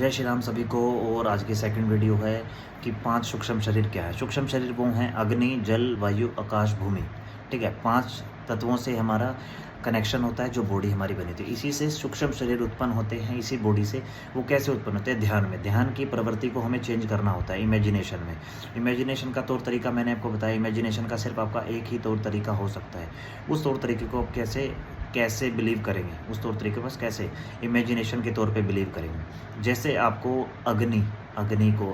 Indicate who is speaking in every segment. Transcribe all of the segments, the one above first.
Speaker 1: जय श्री राम सभी को। और आज की सेकंड वीडियो है कि 5 सूक्ष्म शरीर क्या है। सूक्ष्म शरीर वो हैं अग्नि, जल, वायु, आकाश, भूमि। ठीक है, 5 तत्वों से हमारा कनेक्शन होता है जो बॉडी हमारी बनी थी। इसी से सूक्ष्म शरीर उत्पन्न होते हैं, इसी बॉडी से। वो कैसे उत्पन्न होते हैं? ध्यान में। ध्यान की प्रवृत्ति को हमें चेंज करना होता है इमेजिनेशन में। इमेजिनेशन का तौर तरीका मैंने आपको बताया। इमेजिनेशन का सिर्फ आपका एक ही तौर तरीका हो सकता है। उस तौर तरीके को आप कैसे कैसे बिलीव करेंगे? उस तौर तरीके बस कैसे इमेजिनेशन के तौर पे बिलीव करेंगे। जैसे आपको अग्नि अग्नि को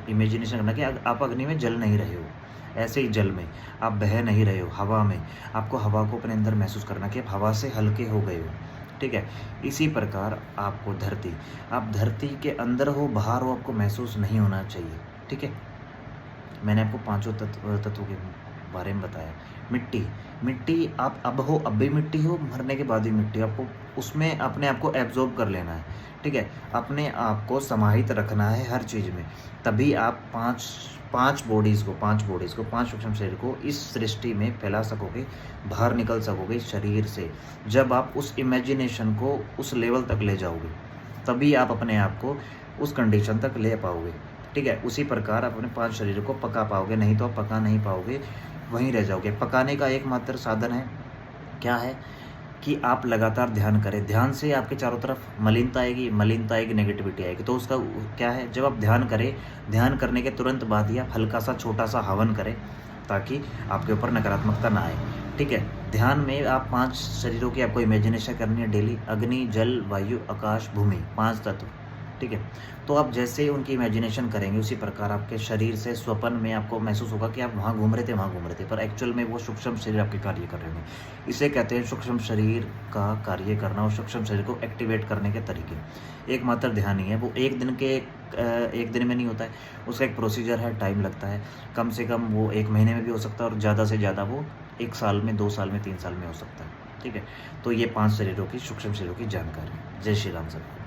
Speaker 1: इमेजिनेशन करना कि आप अग्नि में जल नहीं रहे हो, ऐसे ही जल में आप बह नहीं रहे हो, हवा में आपको हवा को अपने अंदर महसूस करना कि आप हवा से हल्के हो गए हो। ठीक है, इसी प्रकार आपको धरती, आप धरती के अंदर हो बाहर हो, आपको महसूस नहीं होना चाहिए। ठीक है, मैंने आपको 5 तत्वों के बारे में बताया। मिट्टी, मिट्टी आप अब हो, अब भी मिट्टी हो, मरने के बाद भी मिट्टी। आपको उसमें अपने आप को एब्जॉर्ब कर लेना है। ठीक है, अपने आप को समाहित रखना है हर चीज़ में। तभी आप पाँच बॉडीज़ को, 5 सूक्ष्म शरीर को इस सृष्टि में फैला सकोगे, बाहर निकल सकोगे शरीर से। जब आप उस इमेजिनेशन को उस लेवल तक ले जाओगे, तभी आप अपने आप को उस कंडीशन तक ले पाओगे। ठीक है, उसी प्रकार आप अपने 5 शरीर को पका पाओगे, नहीं तो आप पका नहीं पाओगे, वहीं रह जाओगे। पकाने का एकमात्र साधन है, क्या है कि आप लगातार ध्यान करें। ध्यान से आपके चारों तरफ मलिनता आएगी, नेगेटिविटी आएगी। तो उसका क्या है, जब आप ध्यान करें, ध्यान करने के तुरंत बाद ही आप हल्का सा छोटा सा हवन करें, ताकि आपके ऊपर नकारात्मकता ना आए। ठीक है, ध्यान में आप 5 शरीरों की आपको इमेजिनेशन करनी है डेली। अग्नि, जल, वायु, आकाश, भूमि, 5 तत्व। ठीक है, तो आप जैसे उनकी इमेजिनेशन करेंगे, उसी प्रकार आपके शरीर से स्वप्न में आपको महसूस होगा कि आप वहाँ घूम रहे थे, पर एक्चुअल में वो सूक्ष्म शरीर आपके कार्य कर रहे होंगे। इसे कहते हैं सूक्ष्म शरीर का कार्य करना और सूक्ष्म शरीर को एक्टिवेट करने के तरीके। एकमात्र ध्यान ही है, वो एक दिन में नहीं होता है, उसका एक प्रोसीजर है, टाइम लगता है। कम से कम वो 1 महीने में भी हो सकता है, और ज़्यादा से ज़्यादा वो 1 साल में, 2 साल में, 3 साल में हो सकता है। ठीक है, तो ये 5 शरीरों की, सूक्ष्म शरीरों की जानकारी। जय श्री राम सबको।